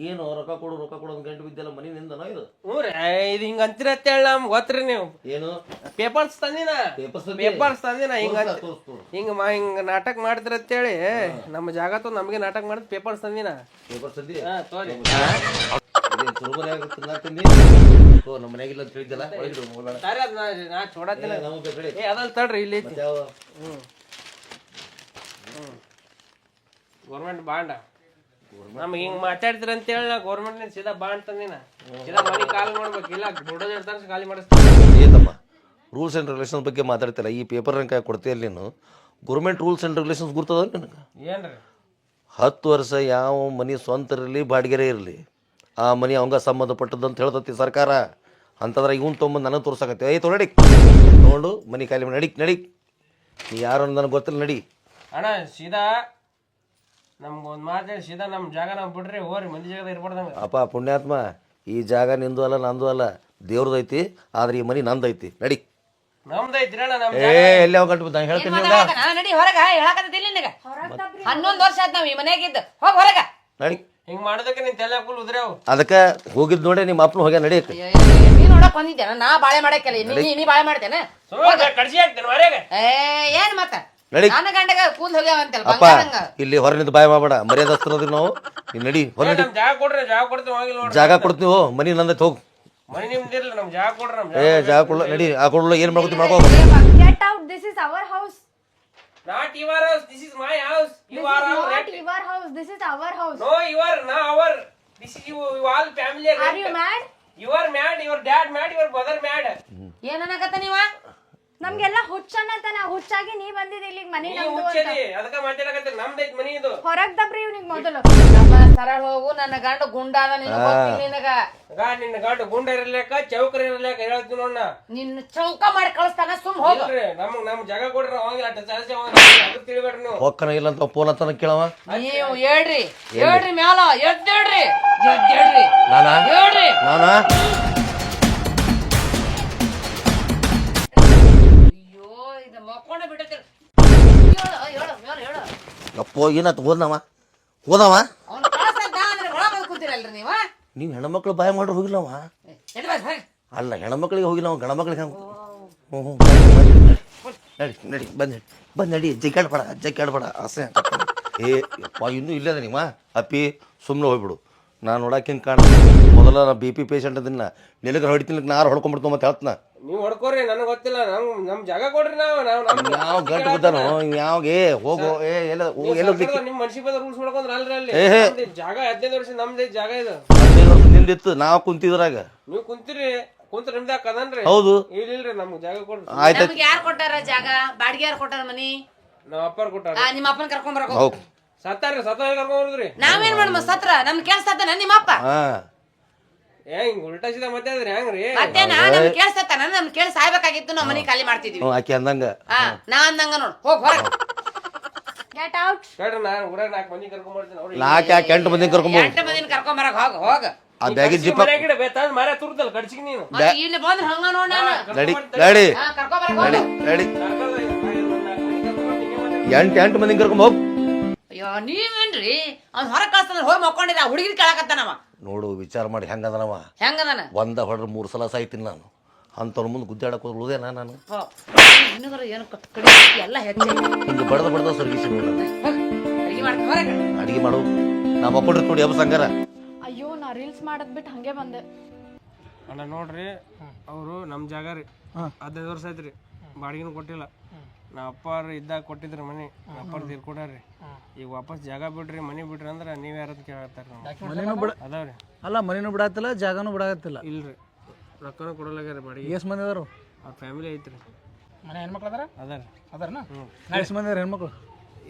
ಏನು ರೊಕ್ಕ ಕೊಡು ಒಂದು ಗಂಟೆ ಬಿದ್ದೆಲ್ಲ ಮನಿನಿಂದನೋ ಇದು ಹ್ಞೂ ರೀ ಇದು ಹಿಂಗ ಅಂತೀರ ಅಂತೇಳಿ ನಮ್ಗೆ ಗೊತ್ತ್ರಿ ನೀವು ಏನು ಪೇಪರ್ಸ್ ತಂದಿನ ಹಿಂಗ ನಾಟಕ ಮಾಡ್ತೀರ ಅಂತೇಳಿ ನಮ್ಮ ಜಾಗ ತೋ ನಮಗೆ ನಾಟಕ ಮಾಡಿದ್ ಪೇಪರ್ಸ್ ತಂದಿನ ಪೇಪರ್ ಸಂದಿ ತೋರಿ ಸುರುಮನೆ ಆಗುತ್ತೆ ನಮ್ಮ ಮನೆಯಾಗಿಲ್ಲ ಅಂತ ಹೇಳಿದ್ದಲ್ಲ ಸರಿ ಅದ್ ನಾ ಚೋಡತ್ತಿಲ್ಲ ನಮಗೆ ಕಡೆ ಏ ಅದಲ್ಲ ತಡ್ರಿ ಇಲ್ಲಿ ಯಾವ ಗೌರ್ಮೆಂಟ್ ಬಾಂಡ ನಮ್ಗೆ ಹಿಂಗ್ ಮಾತಾಡ್ತೀರ ಅಂತೇಳಿ ನಾ ಗೌರ್ಮೆಂಟ್ ಸೀದಾ ಬಾಂಡ್ ತಂದಿನ ಸೀದಾ ಮನಿ ಖಾಲಿ ಮಾಡ್ಬೇಕಿಲ್ಲ ದುಡ್ಡೋದ್ ಇರ್ತಾರ ಖಾಲಿ ಮಾಡಿಸ್ತೀನಿ ಏತಮ್ಮ ರೂಲ್ಸ್ ಆ್ಯಂಡ್ ರೆಗ್ಯುಲೇಷನ್ಸ್ ಬಗ್ಗೆ ಮಾತಾಡ್ತಿಲ್ಲ ಈ ಪೇಪರ್ ರಂಕ ಕೊಡ್ತೀಯಲ್ಲ ನೀನು ಗೌರ್ಮೆಂಟ್ ರೂಲ್ಸ್ ಆ್ಯಂಡ್ ರೆಗ್ಯುಲೇಷನ್ಸ್ ಗುರ್ತದ ನಿನಗೆ ಏನ್ರಿ 10 ವರ್ಷ ಯಾವ ಮನೆ ಸ್ವಂತ ಇರಲಿ ಬಾಡಿಗೆರೇ ಇರಲಿ ಆ ಮನೆ ಅವಂಗ ಸಂಬಂಧಪಟ್ಟದ್ದು ಅಂತ ಹೇಳ್ತತಿ ಸರ್ಕಾರ ಅಂತಂದ್ರೆ ಇವನ್ ತೊಗೊಂಬಂದು ನನಗೆ ತೋರ್ಸಕತ್ತೆ ಐತು ನಡಿ ತೊಗೊಂಡು ಮನೆ ಖಾಲಿ ಮಾಡಿ ನಡಿ ನೀ ಯಾರು ಅಂತ ನನಗೆ ಗೊತ್ತಿಲ್ಲ ನಡಿ ಅಣ್ಣ ಸೀದಾ ನಮ್ಗೊಂದು ಮಾತು ಸೀದಾ ನಮ್ಮ ಜಾಗ ನಾವು ಬಿಡ್ರಿ ಹೋರಿ ಮಂದಿ ಜಾಗದಾಗ ಇರ್ಬಾರ್ದಂಗ ಅಪ್ಪ ಪುಣ್ಯಾತ್ಮ ಈ ಜಾಗ ನಿಂದು ಅಲ್ಲ ನಂದು ಅಲ್ಲ ದೇವ್ರದೈತಿ ಆದ್ರೆ ಈ ಮನೆ ನಂದೈತಿ ನಡಿ ನಮ್ದೈತ್ರಿ ಅಣ್ಣ ನಮ್ ಎಲ್ಲಿ ಯಾವ ಗಂಟು ನಾನು ಹೇಳ್ತೀನಿ ನಡಿ ಹೊರಗ ಹೇಳಕತ್ತಿಲ್ಲ ನಿನಗ 11 ವರ್ಷ ಆಯ್ತು ನಾವ್ ಈ ಮನ್ಯಾಗಿದ್ದು ಹೋಗ್ ಹೊರಗ ನಡಿ ಹಿಂಗ್ ಮಾಡೋದಕ್ಕೆ ನಿನ್ ತಲೆ ಫುಲ್ ಉದ್ರೇವ್ ಅದಕ್ಕೆ ಹೋಗಿದ್ ನೋಡಿ ನಿಮ್ಮ ಅಪ್ಪನ ಹೋಗ್ಯ ನಡಿ ನೀ ನೋಡಕ್ ಬಂದಿದ್ದೇನ ನಾ ಬಾಳೆ ಮಾಡಕ್ಕೆಲ್ಲ ನೀ ಬಾಳೆ ಮಾಡ್ತೇನೆ ಕಡ್ಸಿ ಹಾಕ್ತೇನೆ ಮರ್ಯಾಗ ಏನ್ ಮತ್ತ ನಡಿ ನನ್ನ ಗಂಡಗ ಕೂಲ್ ಹೋಗ್ಯಾವಂತಲ್ಲ ಅಪ್ಪ ಇಲ್ಲಿ ಹೊರ ನಿಂತು ಬಾಯ್ ಮಾಡಬೇಡ ಮರ್ಯಾದಸ್ತಿರೋದು ನಾವು ನೀನ್ ನಡಿ ಹೊರ ನಡಿ ನಮ್ ಜಾಗ ಕೊಡ್ರಿ ಜಾಗ ಕೊಡ್ತೀವಿ ಹೋಗಿಲ್ಲ ನೋಡ್ರಿ ಜಾಗ ಕೊಡ್ತೀವಿ ಮನಿ ನಂದೈತೆ ಹೋಗ್ ಮನಿ ನಿಮ್ದಿರ್ಲಿ ನಮ್ ಜಾಗ ಕೊಡ್ರಿ ನಮ್ ಜಾಗ ಕೊಡ್ಲ ನಡಿ ಆ ಕೊಡ್ಲ ಏನ್ ಮಾಡ್ಕೊತಿ ಮಾಡ್ಕೋ Get out. This is our house. Not your house this is my house you are Not all your house. This is our house. No your ನಾ our this is you all family Are you mad? You are mad your dad mad your brother mad ಏನ್ ಅನ್ನಕತ್ತ ನೀವ ನಮ್ಗೆಲ್ಲ ಹುಚ್ಚನತನ ಹುಚ್ಚಾಗಿ ನೀ ಬಂದಿದ್ದ ಇಲ್ಲಿಗೆ ಮನೆ ನೀವು ಮುಚ್ಚೇರಿ ಅದಕ್ಕೆ ಮಾತಾಡಕತ್ತೀರಿ ನಮ್ದೈತ್ ಮನಿ ಇದು ಹೊರಗ್ ದಬ್ರಿ ಇವ್ನಿಗೆ ಮೊದಲು ಸರಳ ಹೋಗು ನನ್ನ ಗಂಡ ಗುಂಡಾದ ನಿನಗ ನಿನ್ನ ಗಂಡು ಗುಂಡ ಇರ್ಲಿಕ್ಕ ಚೌಕರ್ ಇರ್ಲಿಕ್ಕ ಹೇಳ್ತೀನಿ ನೋಡ ನಿನ್ನ ಚೌಕ ಮಾಡಿ ಕಳಿಸ್ತಾನ ಸುಮ್ ಹೋಗು ನಮ್ ಜಾಗ ಕೊಡ್ರಿ ಅವಂಗಿಲ್ಲ ಅದು ತಿಳಿಬೇಡ್ರಿ ನೀವು ಹೊಕ್ಕನ ಇಲ್ಲ ಅಂತ ಫೋನ್ ಹತ್ತನ ಕೇಳವ ನೀವು ಹೇಳ್ರಿ ಮ್ಯಾಲ ಎದ್ದೇಳ್ರಿ ನಾನಾ ಹೇಳ್ರಿ ನಾನಾ ಅಯ್ಯೋ ಇದು ಮಕ್ಕೊಂಡ ಬಿಟ್ಟೈತಿ ಹೇಳು ಅಪ್ಪೋ ಏನಾಯ್ತು ಹೋದವ ಅವ್ನ ಕಳಿಸ್ತಾನ ಅಂದ್ರೆ ಒಳಗೆ ಕೂತಿರಲ್ರಿ ನೀವು ನೀವು ಹೆಣ್ಮಕ್ಳು ಬಾಯ್ ಮಾಡ್ರಿ ಹೋಗಿಲ್ಲವ ಅಲ್ಲ ಹೆಣ್ಮಕ್ಳಿಗೆ ಹೋಗಿಲ್ಲ ಅವ ಗಣ ಮಕ್ಳಿಗೆ ಹ್ಞೂ ನಡಿ ನಡಿ ಬಂದ್ ನಡಿ ಜಗ್ಗಾಡ್ಬೇಡ ಆಸೆ ಏ ಅಪ್ಪ ಇನ್ನೂ ಇಲ್ಲದ ನೀವ ಅಪ್ಪಿ ಸುಮ್ಮನೆ ಹೋಗ್ಬಿಡು ನಾನು ನೋಡಕ್ಕೆ ಹಿಂಗೆ ಕಾಣ ಮೊದಲ ನಾ BP ಪೇಷಂಟ್ ಅದನ್ನ ನಿನಗೆ ಹೊಡಿತೀನಿ ನಾರು ಹೊಡ್ಕೊಂಡ್ಬಿಡ್ತು ಮತ್ತೆ ಹೇಳ್ತನ ನೀವು ಹೊಡ್ಕೋರಿ ನನಗೆ ಗೊತ್ತಿಲ್ಲ ನಮ್ ಜಾಗ ಕೊಡ್ರಿ ಯಾವ ಗಂಟು ಬಿದ್ದಾನು ಯಾವಾಗ ಹೋಗೋ ಎಲ್ಲ ನಿಮ್ ಮನ್ಸಿಗೆ ಬಂದ ರೂಲ್ಸ್ ಮಾಡ್ಕೊಂಡ್ರ ಅಲ್ರಿ ಅಲ್ಲಿ ಜಾಗ 15 ವರ್ಷ ನಮ್ದೇ ಜಾಗ ಇದು 15 ವರ್ಷ ನಿಂದಿತ್ತು ನಾವು ಕುಂತಿದ್ರಾಗ ನೀವು ಕುಂತ್ರ ನಿಮ್ದ ಕದನ್ರಿ ಹೌದು ಇಲ್ರಿ ನಮ್ಗೆ ಜಾಗ ಕೊಡ್ರಿ ಆಯ್ತು ಯಾರು ಕೊಟ್ಟಾರ ಜಾಗ ಬಾಡಿಗೆ ಯಾರು ಕೊಟ್ಟಾರ ಮನಿ ನಮ್ಮ ಅಪ್ಪಾರ ಕೊಟ್ಟಾರ ನಿಮ್ಮ ಅಪ್ಪನ ಕರ್ಕೊಂಡ್ ಬರಕ ಹೋಗ್ ಸತ್ತಾರ್ರಿ ಕರ್ಕೊಂಡ್ರಿ ನಾವೇನ್ ಮಾಡಮ್ಮ ಸತ್ರ ನಮ್ ಕೇಳಿಸ್ತಾನ ನಿಮ್ಮಪ್ಪ ಹಿಂಗ್ ಉಲ್ಟಾ ಸೀದಾ ಮತ್ತೆ ಅದ್ರಿ ಹೆಂಗ್ರಿ ಮತ್ತೇನ ನಮ್ ಕೇಳಿಸ್ತಾನ ನಮ್ ಕೇಳಿ ಸಾಯ್ಬೇಕಾಗಿತ್ತು ನಾವ್ ಮನಿ ಖಾಲಿ ಮಾಡ್ತಿದ್ವಿ ಆಕೆ ಅಂದಂಗ ನಾ ಅಂದಂಗ ನೋಡ್ ಹೋಗ್ ಹೊರಗ ಗೆಟ್ ಔಟ್ ಕೇಳ್ರಿ ನಾನು ಊರಾಗ 4 ಮಂದಿ ಕರ್ಕೊಂಡ್ ಬರ್ತೀನಿ ಅವ್ರಿಗೆ 4 ಮಂದಿ ಕರ್ಕೊಂಬ 8 ಮಂದಿನ ಕರ್ಕೊಂಡ್ ಬರಕ್ ಹೋಗ ಆ ಬ್ಯಾಗಿನ ಜಿಪ್ಪ ಬೇತಾದ್ ಮಾರ ತುರ್ದಲ್ ಕಡ್ಸಿಗೆ ನೀನು ಇಲ್ಲಿ ಬಂದ್ ಹಂಗ ನೋಡ್ ನಾನು ನಡಿ ಕರ್ಕೊಂಡ್ ಬರಕ್ ನಡಿ 8 ಮಂದಿ ಕರ್ಕೊಂಬ ಹೋಗ್ ಅಯ್ಯೋ ನೀವೇನ್ರಿ ಅವ್ನ್ ಹೊರಗ್ ಕಳ್ಸ್ತಾನ ಹೋಗಿ ಮಕ್ಕೊಂಡಿರ ಹುಡುಗಿನ ಕೇಳಕತ್ತಾನವ ನೋಡು ವಿಚಾರ ಮಾಡಿ ಹೆಂಗದನವ ಹೆಂಗದನ ಒಂದ ಹೊಡ್ರ 3 ಸಲ ಸಾಯ್ತೀನಿ ನಾನು ಅಂಥವ್ರ ಮುಂದೆ ಗುದ್ದಾಡಕ್ ಹೋದ್ರುದೇನಾ ನಾನು ನಿನಗರ ಏನು ಕಡಿ ಎಲ್ಲ ಹೆಚ್ಚೆ ಹಿಂಗೆ ಬಡ್ದ ಸರ್ಗಿಸಿ ಅಡಿಗೆ ಮಾಡ್ತೀನಿ ಹೊರಗೆ ಅಡಿಗೆ ಮಾಡು ನಾ ಮಕ್ಕೊಂಡಿರ್ತ ನೋಡಿ ಹಬ್ಬ ಸಂಗಾರ ಅಯ್ಯೋ ನಾ ರೀಲ್ಸ್ ಮಾಡದ್ ಬಿಟ್ಟು ಹಂಗೆ ಬಂದೆ ಅಣ್ಣ ನೋಡ್ರಿ ಅವರು ನಮ್ಮ ಜಾಗ ರೀ 15 ವರ್ಷ ಆಯ್ತ್ರಿ ಬಾಡಿಗೆನೂ ಕೊಟ್ಟಿಲ್ಲ ನಮ್ಮ ಅಪ್ಪಾರು ಇದ್ದಾಗ ಕೊಟ್ಟಿದ್ರು ಮನೆ ನಮ್ಮ ಅಪ್ಪಾರು ತೀರ್ಕೊಡ್ರಿ ಈಗ ವಾಪಸ್ ಜಾಗ ಬಿಡ್ರಿ ಮನೆ ಬಿಡ್ರಿ ಅಂದ್ರೆ ನೀವು ಯಾರದ್ ಕೇಳತ್ತಾರ ಮನೇನು ಬಿಡ ಅದಾವ್ರಿ ಅಲ್ಲ ಮನೇನು ಬಿಡಾತಿಲ್ಲ ಜಾಗನೂ ಬಿಡಾಕತ್ತಿಲ್ಲ. ಇಲ್ರಿ ರೊಕ್ಕನೂ ಕೊಡಲಾಗ್ಯಾರ ಬಾಡಿಗೆ. ಎಷ್ಟು ಮಂದಿ ಅದಾರು? ಅವ್ರ ಫ್ಯಾಮಿಲಿ ಐತ್ರಿ. ಮನೆ ಹೆಣ್ಮಕ್ಳು ಅದಾರ? ಅದಾರ ಅದಾರನ? ಎಷ್ಟು ಮಂದಿ ಅದಾರ ಹೆಣ್ಮಕ್ಳು?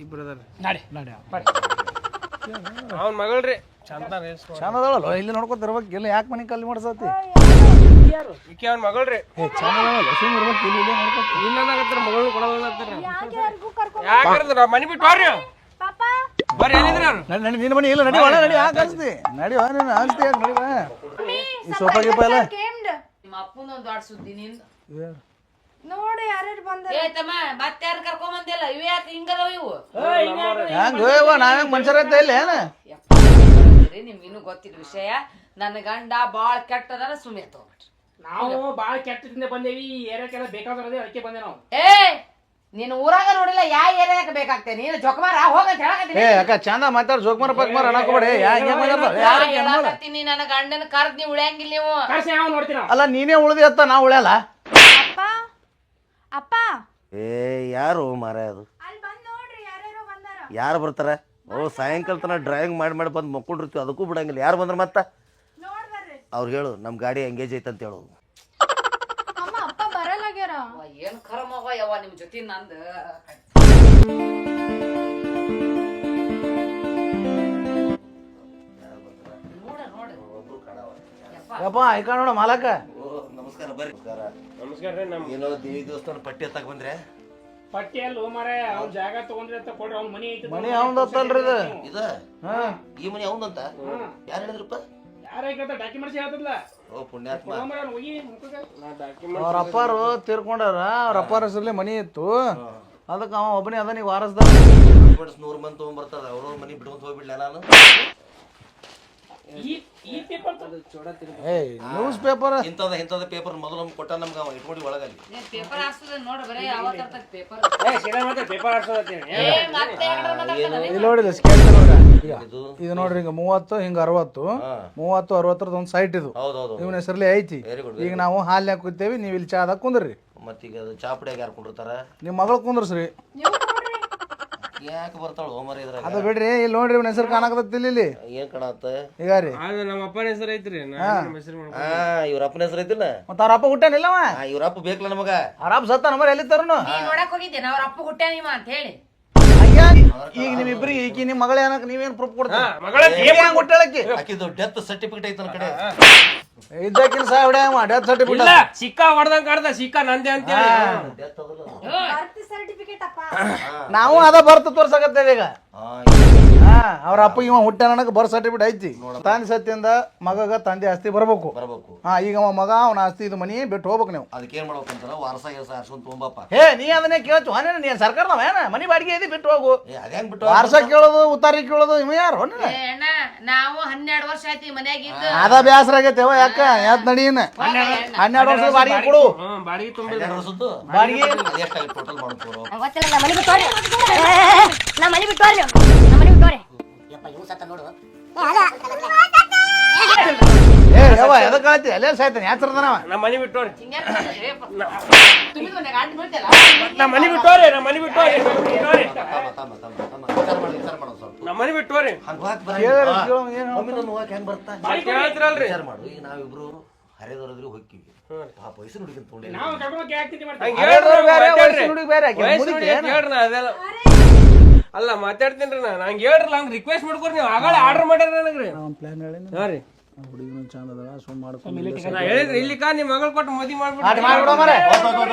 ಇಬ್ರು ಅದಾರ. ನಡಿ ನಡಿ ಅವ್ನ ಮಗಳ್ರಿ ಚಂದ ಚಂದ ಅದಾವಲ್ಲ ಇಲ್ಲಿ ನೋಡ್ಕೊತಿರ್ಬೇಕು. ಇಲ್ಲ ಯಾಕೆ ಮನೆ ಕಲ್ಲಿ ಮಾಡ್ಸತಿ? ಈಕೆ ಅವ್ನ ಮಗಳ್ರಿ ಚಂದ ಅದಾವಲ್ಲ ಸುಮ್ ಇರ್ಬೇಕು. ಇಲ್ಲಿ ಇಲ್ಲೇ ನೋಡ್ಕೊತಿ. ಇಲ್ಲನ್ನಾಗತ್ತಾರ ಮಗಳು ಕೊಡೋದಾಗತ್ತಾರ. ಯಾಕೆ ಯಾಕಂದ್ರ ಮನೆ ಬಿಟ್ಟು ಬರ್ರಿ ಪಾಪ ಬರ್ರಿ ಎಲ್ಲಿದ್ರಿ ಅವ್ರು? ನಡಿ ನಡಿ ನಿನ್ನ ಮನೆ ಇಲ್ಲ ನಡಿ ಒಳ ನಡಿ ಯಾಕೆ ಅನ್ಸ್ತಿ ನಡಿ ನೀನು ಅನ್ಸ್ತಿ ಯಾಕೆ ನಡಿ ಬಾ. ಈ ಸೋಫಾ ಗೀಪ ಎಲ್ಲ ಕೇಮ್ಡ್ ನಿಮ್ಮ ಅಪ್ಪನ ದೊಡ್ಡ ಸುದ್ದಿ ನಿಂದು. ನೋಡಿ ಯಾರ್ಯಾರು ಬಂದಾರ. ಏ ತಮ್ಮ ಮತ್ತೆ ಯಾರು ಕರ್ಕೊಂಡ್ ಬಂದಿಲ್ಲ? ಇವು ಯಾಕೆ ಹಿಂಗದವ ಇವು? ಹೆಂಗ್ ಹೋಯವ್ವ ನಾವ್ ಹೆಂಗ್ ಮನುಷ್ಯರ ಐತೆ ಇಲ್ಲ ಏನ? ನಿಮ್ಗಿನ್ನೂ ಗೊತ್ತಿಲ್ಲ ವಿಷಯ. ನನ್ನ ಗಂಡ ಬಾಳ ಕೆಟ್ಟದಾರ ಸುಮ್ಮನೆ ತಗೋಬಿಟ್ರಿ. ನಾವು ಬಾಳ ಕೆಟ್ಟದಿಂದ ಬಂದೇವಿ. ಈ ಏರಿಯಾಕ್ಕೆಲ್ಲ ಬೇಕಾದ್ರೆ ಅದಕ್ಕೆ ಬಂದೆ ನಾವು. ಏ ನೀನು ಊರಾಗ ನೋಡಿಲ್ಲ ಯಾ ಏರಿಯಾಕ ಬೇಕಾಗ್ತೇ? ನೀನು ಜೊಕಮಾರ ಹೋಗಂತ ಹೇಳಕತ್ತೀನಿ. ಏ ಅಕ್ಕ ಚಂದ ಮಾತಾಡ್ ಜೋಕ್ಮಾರ ಪಕ್ಮಾರ ಅನ್ನಕೋಬೇಡಿ. ಹೇಳಕತ್ತೀನಿ ನನ್ನ ಗಂಡನ ಕರ್ದ್ ನೀವು ಉಳಿಯಂಗಿಲ್ಲ ನೀವು. ಕರ್ಸಿ ಯಾವ ನೋಡ್ತೀವಿ ನಾವು. ಅಲ್ಲ ನೀನೇ ಉಳ್ದಿ ಅತ್ತ ನಾ ಉಳ್ಯಲ್ಲ. ಅಪ್ಪ ಅಪ್ಪ ಏ ಯಾರು ಮಾರ ಅದು? ಅಲ್ಲಿ ಬಂದ್ ನೋಡ್ರಿ ಯಾರ್ಯಾರೋ ಬಂದಾರ. ಯಾರು ಬರ್ತಾರ? ಓ ಸಾಯಂಕಾಲ ತನಕ ಡ್ರೈವಿಂಗ್ ಮಾಡಿ ಬಂದು ಮಕ್ಕೊಂಡಿರ್ತೀವಿ, ಅದಕ್ಕೂ ಬಿಡಂಗಿಲ್ಲ. ಯಾರು ಬಂದ್ರ ಮತ್ತೆ ನೋಡ್ಬರ್ರಿ. ಅವ್ರು ಹೇಳು ನಮ್ಮ ಗಾಡಿ ಎಂಗೇಜ್ ಐತೆ ಅಂತ ಹೇಳು. ಅಮ್ಮ ಅಪ್ಪ ಬರಲಾಗ್ಯಾರ. ಏನು ಖರಮವ ಯವ್ವ ನಿಮ್ ಜೊತೆ ನಂದು. ಯಪ್ಪ ಐಕ ನೋಡ ಮಾಲಕ. ನಮಸ್ಕಾರ ಬರ್ರಿ. ನಮಸ್ಕಾರ ರೀ. ನಮ್ಮ ಏನೋ ದೇವಿ ದೇವಸ್ಥಾನ ಪಟ್ಟಿ ಎತ್ತಾಗ ಬಂದ್ರೆ ಪಟ್ಟಿ ಅಲ್ಲ ಮಾರ ಅವ್ನ ಜಾಗ ತಗೊಂಡ್ರಿ ಅಂತ ಕೊಡ್ರಿ. ಅವ್ನ ಮನಿ ಐತಿ. ಮನಿ ಅವಂದತ್ತಲ್ರಿ ಇದು. ಇದ ಈ ಮನೆ ಅವಂದಂತ ಯಾರು ಹೇಳಿದ್ರಪ್ಪ? ಯಾರ ಡಾಕ್ಯುಮೆಂಟ್ಸ್ ಹೇಳ್ತದಲ್ಲ. ಓ ಪುಣ್ಯಾತ್ಮ. ಹೋಗಿ ಮುಖಕ್ಕೆ ಅವ್ರ ಅಪ್ಪಾರು ತೀರ್ಕೊಂಡಾರ. ಅವ್ರ ಅಪ್ಪಾರ ಹೆಸರಲ್ಲಿ ಮನಿ ಇತ್ತು, ಅದಕ್ಕೆ ಅವ ಒಬ್ಬನೇ ಅದ. ನೀವು ವಾರಸ್ದಾರ 100 ಮಂದಿ ತಗೊಂಡ್ಬರ್ತಾರ. ಅವ್ರವ್ರ ಮನಿ ಬಿಡ್ಕೊಂತ ಹೋಗ್ಬಿಡ್ಲ ನಾನು. ಈ ಪೇಪರ್ ಏಯ್ ನ್ಯೂಸ್ ಪೇಪರ್ ಇಂಥದ ಪೇಪರ್ ಮೊದಲು ನಮ್ಗೆ ಕೊಟ್ಟ ನಮ್ಗೆ ಅವ ಇಟ್ಕೊಂಡು ಒಳಗಲ್ಲಿ ಪೇಪರ್ ಹಾಕ್ಸದ ನೋಡ್ರಿ ಬರೇ ಅವತ್ತರ್ತ ಪೇಪರ್. ಪೇಪರ್ ಹಾಕ್ಸೋದತ್ತಿ. ಇಲ್ಲಿ ನೋಡಿಲ್ಲ ಸ್ಕೆಚ್ ನೋಡ್ರ. ಇದು ನೋಡ್ರಿ ಈಗ 30 ಹಿಂಗ 60 30 60 ಒಂದು ಸೈಟ್ ಇದು ಹೌದೌದು ಇವನ ಹೆಸರಲ್ಲಿ ಐತಿ. ಈಗ ನಾವು ಹಾಲ್ನ್ಯಾಗ ಕೂತೇವಿ, ನೀವು ಇಲ್ಲಿ ಚಾದಾಗ ಕುಂದ್ರಿ. ಮತ್ತೀಗ ಅದು ಚಾಪಡಿಯಾಗ ಯಾರು ಕುಂಡಿರ್ತಾರ? ನಿಮ್ಮ ಮಗಳು ಕುಂದ್ರಸ್ರಿ. ಯಾಕೆ ಬರ್ತಾಳ ಹೋಮರ ಇದ್ರಾಗ? ಅದ ಬಿಡ್ರಿ. ಇಲ್ಲಿ ನೋಡ್ರಿ ಇವನ ಹೆಸರು ಕಾಣಕತ್ತಿಲ್ಲ ಇಲ್ಲಿ. ಏನ್ ಕಾಣತ್ತ ಈಗ ರೀ ಅದು ನಮ್ಮ ಅಪ್ಪನ ಹೆಸರು ಐತ್ರಿ. ನಮ್ಮ ಹೆಸರು ಇವ್ರ ಅಪ್ಪನ ಹೆಸರು ಐತಿಲ್ಲ? ಮತ್ತ ಅವ್ರ ಅಪ್ಪ ಹುಟ್ಟಾನಿಲ್ಲವ? ಇವ್ರ ಅಪ್ಪ ಬೇಕಲ್ಲ ನಮಗ. ಅವ್ರ ಅಪ್ಪ ಸತ್ತ ನಮ್ಮರ ಎಲ್ಲಿ ತರನು? ನೀ ನೋಡಕ್ ಹೋಗಿದ್ದೇನೆ ಅವ್ರ ಅಪ್ಪ ಹುಟ್ಟ್ಯಾ ನೀವ ಅಂತ ಹೇಳಿ. ಈಗ ನಿಮ್ಮಿಬ್ರಿಗೆ ಈಕಿ ನಿಮ್ಮ ಮಗಳ ಏನಕ್ಕೆ ನೀವೇನ್ ಪ್ರೂಫ್ ಕೊಡ್ತೀರ? ಮಗಳ ಹುಟ್ಟಾಳಕ್ಕಿ ಆಕಿದು ಡೆತ್ ಸರ್ಟಿಫಿಕೇಟ್ ಐತೆ ನನ್ನ ಕಡೆ. ಇದ್ದಕ್ಕಿನ ಸಹ ಹೊಡ್ಯಾವ ಡೆತ್ ಸರ್ಟಿಫಿಕೇಟ್. ಇಲ್ಲ ಸಿಕ್ಕಾ ಹೊಡೆದಂಗ ಕಾಡ್ದ ಸಿಕ್ಕಾ ನಂದೆ ಅಂತ ಹೇಳಿ. ಡೆತ್ ಅದಲ್ಲ. ಬರ್ತ್ ಸರ್ಟಿಫಿಕೇಟ್ ಅಪ್ಪ. ನಾವು ಅದ ಬರ್ತ ತೋರ್ಸಕತ್ತೇವೆ ಈಗ. ಅವ್ರ ಅಪ್ಪ ಇವ ಹುಟ್ಟ ನನಗೆ ಬರ್ತ್ ಸರ್ಟಿಫಿಕೇಟ್ ಐತಿ. ತಂದೆ ಸತ್ಯಂದ ಮಗಗ ತಂದೆ ಆಸ್ತಿ ಬರ್ಬೇಕು. ಈಗ ಅವ ಮಗ ಅವನ ಆಸ್ತಿ ಇದು ಮನಿ ಬಿಟ್ಟು ಹೋಗ್ಬೇಕು. ನೀವು ಅದಕ್ಕೆ ಏನ್ ಮಾಡ್ಬೇಕಂತಾರ ವಾರಸ ಗಿರಸ ಹಾರ್ಸ್ಕೊಂಡ್ ತೊಗೊಂಬಪ್ಪ. ಹೇ ನೀ ಅದನ್ನೇ ಕೇಳ್ತು ನೀನ್ ಸರ್ಕಾರದವ ಏನ? ಮನಿ ಬಾಡಿಗೆ ಐತಿ ಬಿಟ್ಟು ಹೋಗು. ಅದೇಂಗ್ ಬಿಟ್ಟು ವಾರಸ ಕೇಳೋದು ಉತ್ತಾರಿ ಕೇಳೋದು ಇವ ಯಾರು? ಅಣ್ಣ ನಾವು 12 ವರ್ಷ ಆಯ್ತು ಮನ್ಯಾಗ ಇದ್ದು. ಅದ ಬ್ಯಾಸರ ಆಗೈತೆವ. ಯಾಕ ಯಾತ್ ನಡೀನ 12 ವರ್ಷ ಬಾಡಿಗೆ ಕೊಡು. ಬಾಡಿಗೆ ತುಂಬಿದ ಬಾಡಿಗೆ ಎಷ್ಟಾಗಿ ಟೋಟಲ್ ಮಾಡ್ಕೋರು? ಗೊತ್ತಿಲ್ಲ. ನಮ್ಮ ಮನೆ ಬಿಟ್ಟು ಹೋರಿ. ನಮ್ಮ ಮನೆ ಬಿಟ್ಟು ಹೋರಿ. ನಮ್ಮ ಮನೆ ಬಿಟ್ಟು ಹೋರಿ. ಯಪ್ಪ ಇವು ಸತ್ತ ನೋಡು. ಏ ಯವ್ವ ಎದಕ್ ಆಯ್ತಿ? ಅಲ್ಲೇ ಸಾಯ್ತಾನೆ ಯಾತ್ರದನವ. ನಮ್ಮ ಮನೆ ಬಿಟ್ಟೋರಿ. ತುಂಬಿದ ಮನ್ಯಾಗ ಆಟ ಬೀಳ್ತಿಯಲ್ಲ. ನಮ್ಮ ಮನೆ ಬಿಟ್ಟೋರಿ. ನಮ್ಮ ಮನೆ ಬಿಟ್ಟೋರಿ. ನಮ್ಮ ಮನೆ ಬಿಟ್ಟೋರಿ. ಹೆಂಗ್ ಬರ್ತಾ ಕೇಳ್ತಿರಲ್ರಿ. ವಿಚಾರ ಮಾಡು. ಈಗ ನಾವಿಬ್ರು ಹರಿದವ್ರದ್ರಿ ಹೋಗ್ತೀವಿ. ಪಾಪ ವಯಸ್ಸು ಹುಡುಗಿನ ತೊಗೊಂಡಿಲ್ಲ. ನಾವು ಕರ್ಕೊಂಡು ಹಾಕ್ತಿದ್ವಿ ಮಾಡ್ತೀವಿ. ಹಂಗ್ ಹೇಳ್ರಿ, ಮಾತಾಡ್ರಿ. ಹುಡುಗಿ ಬೇರೆ ಆಕಿ ವಯಸ್ಸು ಮುದುಕಿ ನೋಡಿ ಏನ? ಹೇಳ್ರಿ ನಾ ಅದೆಲ್ಲ ಅಲ್ಲ ಮಾತಾಡ್ತೀನ್ರಿ ನಾ. ನಂಗೆ ಹೇಳ್ರಲ್ಲ ಹಂಗ ರಿಕ್ವೆಸ್ಟ್ ಮಾಡ್ಕೊರಿ. ನೀವು ಆಗಳೇ ಆರ್ಡರ್ ಮಾಡ್ಯಾರ ನನಗ್ರಿ. ಪ್ಲಾನ್ ಹೇಳಿ ಹಾ ರೀ ಹುಡುಗಿನ ಚಂದ ಅದ ಸುಮ್ ಮಾಡ್ಕೊಂಡು ನಾ ಹೇಳಿದ್ರಿ ಇಲ್ಲಿ ನಿಮ್ ಮಗಳು ಕೊಟ್ಟು ಮದುವೆ ಮಾಡ್ಬಿಟ್ಟು ಮಾಡ್ಬಿಡೋ ಮಾರೆ.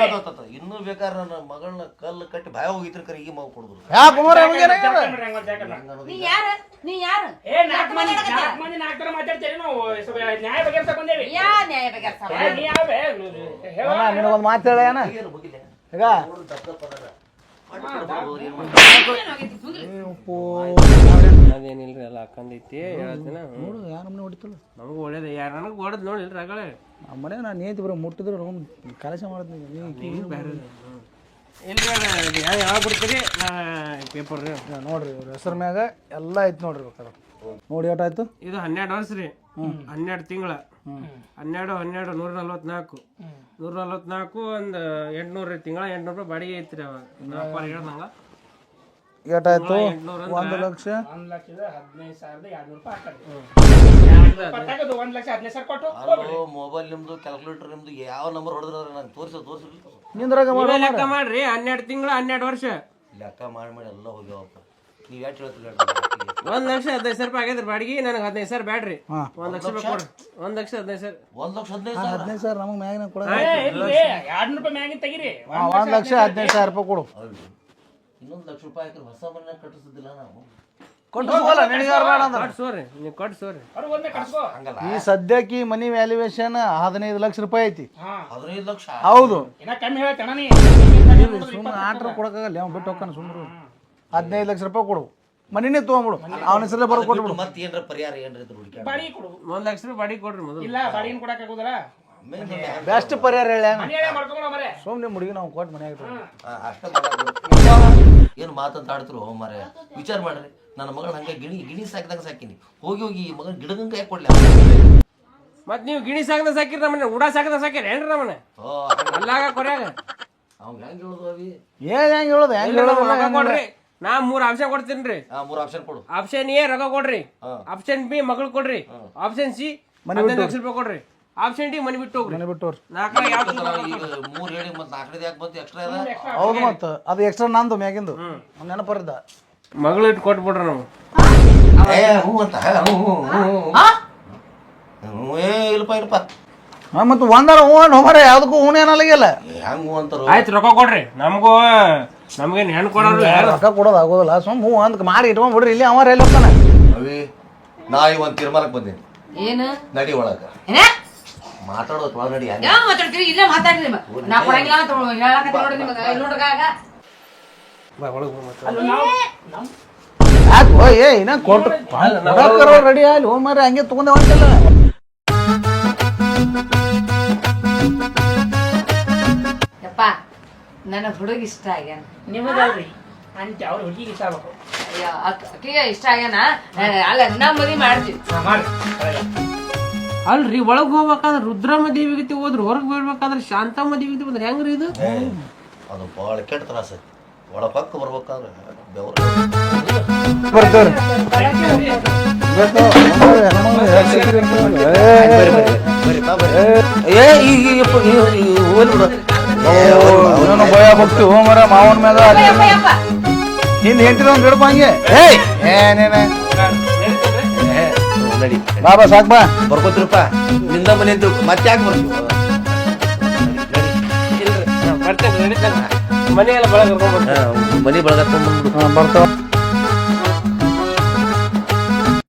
ಇನ್ನೂ ಬೇಕಾದ್ರೆ ನನ್ನ ಮಗಳನ್ನ ಕಲ್ಲು ಕಟ್ಟಿ ಭಯ ಹೋಗಿತ್ರ ಕರೆ ಈಗ ಮಗ ಕೊಡುದ್ರು. ಯಾಕೆ ಕುಮಾರ ನಮಗೆ ನೀ ಯಾರು? ನೀ ಯಾರು? ನಾಲ್ಕು ಮಂದಿ ನಾಲ್ಕು ತರ ಮಾತಾಡ್ತೇವೆ ನಾವು. ನ್ಯಾಯ ಬಗೆಹರಿಸಕ್ ಬಂದೇವಿ. ಯಾ ನ್ಯಾಯ ಬಗೆಹರಿಸವ? ನೀ ಯಾವೇ ನಿನಗೊಂದು ಮಾತು ಹೇಳ ಏನ ಈಗ ಅದೇನಿಲ್ರಿ ಎಲ್ಲ ಹಾಕಂದೈತಿ ಹೇಳ್ತೀನಿ. ನೋಡು ಯಾರ ಮನೆ ಹೊಡಿತಲ್ಲ ನಮಗೂ ಒಳ್ಳೇದು. ಯಾರು ನನಗೆ ಹೊಡೆದ್ ನೋಡಿಲ್ರಿ ಆಗಳೇ ನಮ್ಮ ಮನೆ ನಾನು ನೇತಿ ಬರೋ ಮುಟ್ಟಿದ್ರೆ ಕಲಶ ಮಾಡಿದ್ನಿ. ಇಲ್ರಿ ಯಾವ ಬಿಡ್ತೀರಿ ಪೇಪರ್ ರೀ ನೋಡ್ರಿ ಇವ್ರ ಹೆಸರು ಮ್ಯಾಗ ಎಲ್ಲ ಐತಿ ನೋಡ್ರಿ ಬೇಕಾದ್ರೆ. ನೋಡಿ ಏಟಾಯ್ತು ಇದು 12 ವರ್ಷ ರೀ 12 ತಿಂಗಳ 12 144 ಒಂದು 800 ರೀ ತಿಂಗಳ 800 ರೂಪಾಯಿ ಬಾಡಿಗೆ ಐತ್ರಿ ಅವಾಗ ನಮ್ಮ ಅಪ್ಪ ಹೇಳ್ದಂಗ ಏಟಾಯ್ತು 800 1 ಲಕ್ಷ 1,15,200 ರೂಪಾಯಿ ಹಾಕಿ 1,15,000 ಕೊಟ್ಟು ಅಲ್ಲೋ ಮೊಬೈಲ್ ನಿಮ್ದು ಕ್ಯಾಲ್ಕುಲೇಟರ್ ನಿಮ್ದು ಯಾವ ನಂಬರ್ ಹೊಡೆದ್ರ ನಂಗೆ ತೋರಿಸಿ ನಿಂದ್ರಾಗ ಮಾಡೋ ಲೆಕ್ಕ ಮಾಡ್ರಿ 12 ತಿಂಗಳ 12 ವರ್ಷ ಲೆಕ್ಕ ಮಾಡಿ ಎಲ್ಲ ಹೋಗ್ಯಾವಪ್ಪ ನೀವು ಎಷ್ಟು ಹೇಳ್ತಿಲ್ಲ 1,15,000 ರೂಪಾಯಿ ಆಗೈತ್ರಿ ಬಾಡಿಗೆ ನನಗೆ 15,000 ಬ್ಯಾಡ್ರಿ 1 ಲಕ್ಷ ರೂಪಾಯಿ ಕೊಡ್ರಿ 1,15,000 15,000 ನಮಗೆ ಮ್ಯಾಗಿನ ಕೊಡ 200 ರೂಪಾಯಿ ಮ್ಯಾಗಿನ ತೆಗಿರಿ 1,15,000 ರೂಪಾಯಿ ಕೊಡು ಇನ್ನೊಂದು ಲಕ್ಷ ರೂಪಾಯಿ ಹಾಕಿದ್ರೆ ಹೊಸ ಮನೆ ಕಟ್ಟಿಸೋದಿಲ್ಲ ನಾವು ಕೊಟ್ಟಿಸೋಲ್ಲ ನಿನಗಾರ ಬೇಡ ಅಂದ್ರೆ ಕಟ್ಸೋರಿ ನೀವು ಕಟ್ಸೋರಿ ಅವ್ರಿಗೆ ಒಂದೇ ಕಟ್ಸ್ಕೋ ಈ ಸದ್ಯಕ್ಕೆ ಈ ಮನಿ ವ್ಯಾಲ್ಯೂಯೇಷನ್ 15 ಲಕ್ಷ ರೂಪಾಯಿ ಐತಿ 15 ಲಕ್ಷ ಹೌದು ಇನ್ನ ಕಮ್ಮಿ ಹೇಳ್ತಾನ ನೀ ಸುಮ್ಮನೆ ಆರ್ಡರ್ ಕೊಡಕ್ಕಾಗಲ್ಲ ಅವ್ನು ಬಿಟ್ಟು ಹೋಗ್ತಾನೆ ಸುಮ್ಮನೆ 15 ಲಕ್ಷ ರೂಪಾಯಿ ಕೊಡು ಮನಿನೇ ತೊಗೊಂಬಿಡು ಅವನ ಹೆಸರಲ್ಲೇ ಬರೋ ಕೊಟ್ಬಿಡು ಮತ್ತೆ ಏನ್ರ ಪರಿಹಾರ ಏನ್ರ ಇದ್ರ ಹುಡುಕಿ ಬಾಡಿಗೆ ಕೊಡು 1 ಲಕ್ಷ ರೂಪಾಯಿ ಬಾಡಿಗೆ ಕೊಡ್ರಿ ಮೊದಲು ಇಲ್ಲ ಬಾಡಿಗೆ ಕೊಡಕ್ ಆಗುದಲ್ಲ ಬೆಸ್ಟ್ ಪರಿಹಾರ ಹೇಳ ಮನೆಯಲ್ಲೇ ಮಾಡ್ಕೊಂಡು ಮರೆ ಸುಮ್ಮನೆ ಮುಡುಗಿ ನಾವು ಕೊಟ್ಟು ಮನ್ಯಾಗ ಅಷ್ಟ ಏನು ಮಾತಂತ ಆಡ್ತಿರು ಮಾರೇ ವಿಚಾರ ಮಾಡ್ರಿ ನನ್ನ ಮಗಳ ಹಂಗೆ ಗಿಣಿ ಸಾಕಿದಂಗೆ ಸಾಕಿನಿ ಹೋಗಿ ಈ ಮಗನ ಗಿಡಗಂಗೆ ಯಾಕೆ ಕೊಡ್ಲಿ ಮತ್ ನೀವು ಗಿಣಿ ಸಾಕದ ಸಾಕಿರಿ ನಮ್ಮನೆ ಉಡಾ ಸಾಕದ ಸಾಕಿರಿ ಏನ್ರಿ ನಮ್ಮನೆ ಅಲ್ಲಾಗ ಕೊರ್ಯಾಗ ಅವ್ನು ಹೆಂಗೆ ಹೇಳೋದು ಅವಿ ಹೆಂಗ್ ಹೇಳೋದು ಹೆಂಗ್ ಹೇಳೋದು ರೊಕ್ಕ ಕೊಡ್ರಿ ನಾ 3 ಆಪ್ಷನ್ ಕೊಡ್ತೀನಿ. 3 ಆಪ್ಷನ್ ಕೊಡು. ಆಪ್ಷನ್ ಎ ರೊಕ್ಕ ಕೊಡ್ರಿ, ಆಪ್ಷನ್ ಬಿ ಮಗಳು ಕೊಡ್ರಿ, ಆಪ್ಷನ್ ಸಿ 15 ಲಕ್ಷ ರೂಪಾಯಿ ಕೊಡ್ರಿ, ಆಪ್ಷನ್ ಡಿ ಮನಿ ಬಿಟ್ಟು ಹೋಗ್ರಿ. ಮನೆ ಬಿಟ್ಟು ಹೋಗ್ರಿ. 4 ಹೇಳಿ ಮತ್ತೆ 4 ಯಾಕೆ ಬಂತು ಎಕ್ಸ್ಟ್ರಾ ಅದ? ಹೌದು ಮತ್ತೆ ಅದು ಎಕ್ಸ್ಟ್ರಾ ನಂದು ಮ್ಯಾಗಿಂದು ನೆನಪರಿದ್ದ ಮಗಳು ಇಟ್ಟು ಕೊಟ್ಬಿಡ್ರಿ ನಾವು. ಹ್ಞೂ ಅಂತ ಇಲ್ಲಪ್ಪ ಮತ್ತೆ ಒಂದಾರ ಹೂ ಹೋಮರ ಯಾವ್ದಕ್ಕೂ ಹೂನ ಏನಲ್ಲ ಹೆಂಗ್ ಅಂತಾರ ಆಯ್ತು ರೊಕ್ಕ ಕೊಡ್ರಿ. ನಮ್ಗೇನ್ ಹೆಣ್ಣು ಕೊಡೋರು ರೊಕ್ಕ ಕೊಡೋದು ಆಗೋದಿಲ್ಲ. ಸುಮ್ ಹೂ ಅಂತ ಮಾಡಿ ಇಟ್ಕೊಂಡ್ ಬಿಡ್ರಿ. ಇಲ್ಲಿ ಅವ ಎಲ್ಲಿ ಹೋಗ್ತಾನೆ? ಅವಿ ನಾ ಒಂದು ತೀರ್ಮಾನಕ್ಕೆ ಬಂದೀನಿ. ಏನು ನಡಿ ಒಳಗ ಮಾತಾಡೋದು ಒಳಗ ನಡಿ. ಯಾವ ಮಾತಾಡ್ತೀರಿ? ಇಲ್ಲೇ ಮಾತಾಡ್ರಿ. ನಾ ಕೊಡಂಗಿಲ್ಲ ಅಂತ ಹೇಳಕತ್ತೀನಿ ನೋಡಿ ನಿಮಗೆ. ಇಲ್ಲಿ ನೋಡ್ರಿ ಆಗ ಯಾಕೋ ಏ ಇನ್ನ ಕೊಟ್ಟು ರೆಡಿ ಆಯ್ತು ಹೋಮರ ಹಂಗೆ ತಗೊಂಡೆ ಹೊಂಟಲ್ಲ. ಯಪ್ಪ ನನಗೆ ಹುಡುಗ ಇಷ್ಟ ಆಗ್ಯಾನ. ನಿಮಗಲ್ರಿ ಅಂತ ಅವ್ರ ಹುಡುಗಿಗೆ ಇಷ್ಟ ಆಗ್ಬೇಕು. ಅಕ್ಕಿಗೆ ಇಷ್ಟ ಆಗ್ಯಾನ. ಅಲ್ಲ ನಾ ಮದುವೆ ಮಾಡ್ತೀವಿ. ಅಲ್ರಿ ಒಳಗ್ ಹೋಗ್ಬೇಕಾದ್ರೆ ರುದ್ರಮ್ಮ ದೇವಿಗತಿ ಹೋದ್ರು, ಹೊರಗ್ ಬೀಳ್ಬೇಕಾದ್ರೆ ಶಾಂತಮ್ಮ ದೇವಿಗತಿ ಬಂದ್ರೆ ಹೆಂಗ್ರಿ ಇದು? ಅದು ಭಾಳ ಕೆಟ್ಟ ತ್ರಾಸ ಐತಿ. ಒಳ ಪಕ್ಕ ಬರ್ಬೇಕಾದ್ರೆ ಬೆವರು ಬರ್ತಾರೆ ಭಯ ಭಕ್ತಿ ಹೋಮರ ಮಾವನ ಮ್ಯಾಗ ಹಿಂದ್ ಹೆಂಟಿದ ಒಂದ್ ಗಿಡಪ ಹಂಗೆ ಏನೇನೆ ನಡಿ ಬಾಬಾ ಸಾಕ್ ಬಾ ಬರ್ಕೋತಿರಪ್ಪ. ನಿಂದ ಮನೆ ಅಂತ ಮತ್ತೆ ಯಾಕೆ ಬರ್ತೀವಿ? ಬರ್ತೇನೆ, ಮನೆಯೆಲ್ಲ ಬಳಗ ಮನೆ ಬಳಗ ಬರ್ತಾವ.